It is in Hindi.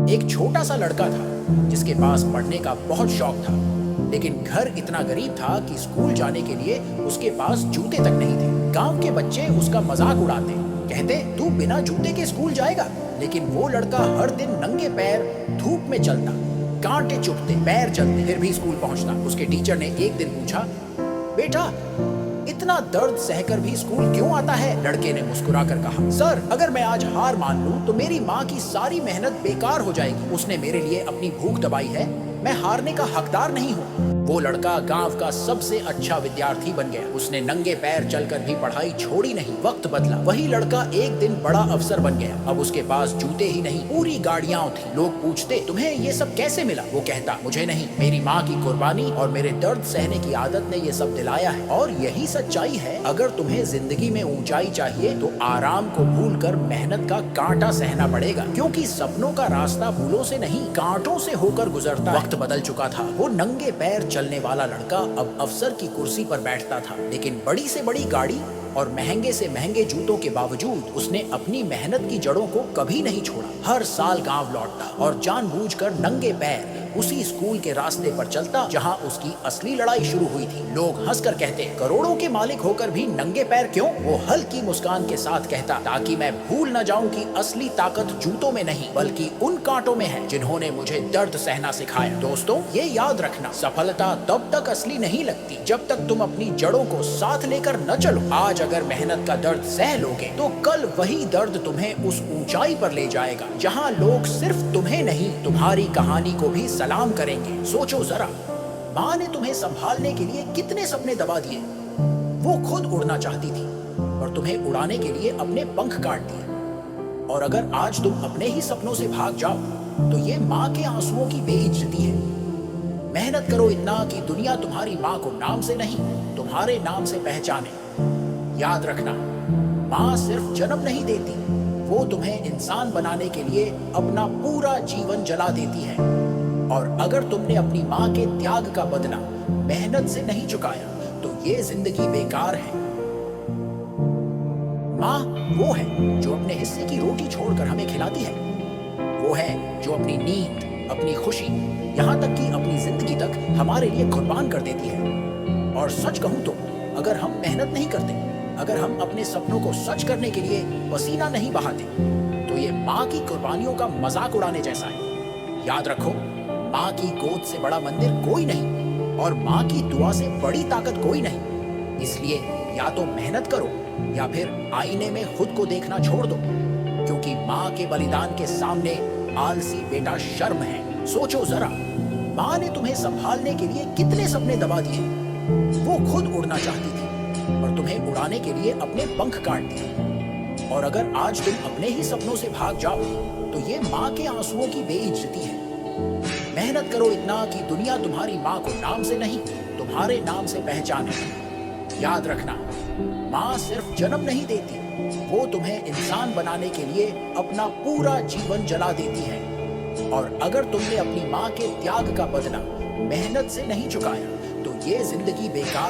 एक छोटा सा लड़का था जिसके पास पढ़ने का बहुत शौक था, लेकिन घर इतना गरीब था कि स्कूल जाने के लिए उसके पास जूते तक नहीं थे। गांव के बच्चे उसका मजाक उड़ाते, कहते तू बिना जूते के स्कूल जाएगा। लेकिन वो लड़का हर दिन नंगे पैर धूप में चलता, कांटे चुभते, पैर जलते, फिर भी स्कूल पहुंचता। उसके टीचर ने एक दिन पूछा, बेटा इतना दर्द सहकर भी स्कूल क्यों आता है? लड़के ने मुस्कुराकर कहा, सर अगर मैं आज हार मान लूं तो मेरी माँ की सारी मेहनत बेकार हो जाएगी। उसने मेरे लिए अपनी भूख दबाई है, मैं हारने का हकदार नहीं हूँ। वो लड़का गांव का सबसे अच्छा विद्यार्थी बन गया। उसने नंगे पैर चलकर भी पढ़ाई छोड़ी नहीं। वक्त बदला, वही लड़का एक दिन बड़ा अफसर बन गया। अब उसके पास जूते ही नहीं, पूरी गाड़ियां थी। लोग पूछते, तुम्हें ये सब कैसे मिला? वो कहता, मुझे नहीं, मेरी माँ की कुर्बानी और मेरे दर्द सहने की आदत ने ये सब दिलाया है। और यही सच्चाई है, अगर तुम्हें जिंदगी में ऊंचाई चाहिए तो आराम को भूलकर मेहनत का कांटा सहना पड़ेगा, क्योंकि सपनों का रास्ता फूलों से नहीं कांटों से होकर गुजरता। वक्त बदल चुका था। वो नंगे पैर चलने वाला लड़का अब अफसर की कुर्सी पर बैठता था, लेकिन बड़ी से बड़ी गाड़ी और महंगे से महंगे जूतों के बावजूद उसने अपनी मेहनत की जड़ों को कभी नहीं छोड़ा। हर साल गांव लौटता और जानबूझकर नंगे पैर उसी स्कूल के रास्ते पर चलता जहां उसकी असली लड़ाई शुरू हुई थी। लोग हंसकर कहते, करोड़ों के मालिक होकर भी नंगे पैर क्यों? वो हल्की मुस्कान के साथ कहता, ताकि मैं भूल न जाऊं कि असली ताकत जूतों में नहीं बल्कि उन कांटों में है जिन्होंने मुझे दर्द सहना सिखाया। दोस्तों ये याद रखना, सफलता तब तक असली नहीं लगती जब तक तुम अपनी जड़ों को साथ लेकर न चलो। आज अगर मेहनत का दर्द सह लोगे तो कल वही दर्द तुम्हें उस ऊंचाई पर ले जाएगा जहां लोग सिर्फ तुम्हें नहीं, तुम्हारी कहानी को भी सलाम करेंगे। सोचो जरा, माँ ने तुम्हें संभालने के लिए कितने सपने दबा दिए। वो खुद उड़ना चाहती थी और तुम्हें उड़ाने के लिए अपने पंख काट दिए। और अगर आज तुम अपने ही सपनों से भाग जाओ तो ये माँ के आंसुओं की बेइज्जती है। मेहनत करो इतना कि दुनिया तुम्हारी माँ को नाम से नहीं, तुम्हारे नाम से पहचाने। याद रखना, माँ सिर्फ जन्म नहीं देती, वो तुम्हें इंसान बनाने के लिए अपना पूरा जीवन जला देती है। और अगर तुमने अपनी माँ के त्याग का बदला मेहनत से नहीं चुकाया तो ये जिंदगी बेकार है। माँ वो है जो अपने हिस्से की रोटी छोड़कर हमें खिलाती है। वो है जो अपनी नींद, अपनी खुशी, यहाँ तक कि अपनी जिंदगी तक हमारे लिए कुर्बान कर देती है। और सच कहूँ तो अगर हम मेहनत नहीं करते, अगर हम अपने सपनों को सच करने के लिए पसीना नहीं बहाते, तो ये माँ की कुर्बानियों का मजाक उड़ाने जैसा है। याद रखो, माँ की गोद से बड़ा मंदिर कोई नहीं और माँ की दुआ से बड़ी ताकत कोई नहीं। इसलिए या तो मेहनत करो या फिर आईने में खुद को देखना छोड़ दो, क्योंकि माँ के बलिदान के सामने आलसी बेटा शर्म है। सोचो जरा, माँ ने तुम्हें संभालने के लिए कितने सपने दबा दिए। वो खुद उड़ना चाहती थी और तुम्हें उड़ाने के लिए अपने पंख काट दिए। और अगर आज तुम अपने ही सपनों से भाग जाओ तो ये माँ के आंसुओं की बेइज्जती है। मेहनत करो इतना कि दुनिया तुम्हारी माँ को नाम से नहीं, तुम्हारे नाम से पहचाने। याद रखना, माँ सिर्फ जन्म नहीं देती, वो तुम्हें इंसान बनाने के लिए अपना पूरा जीवन जला देती है। और अगर तुमने अपनी माँ के त्याग का बदला मेहनत से नहीं चुकाया तो ये जिंदगी बेकार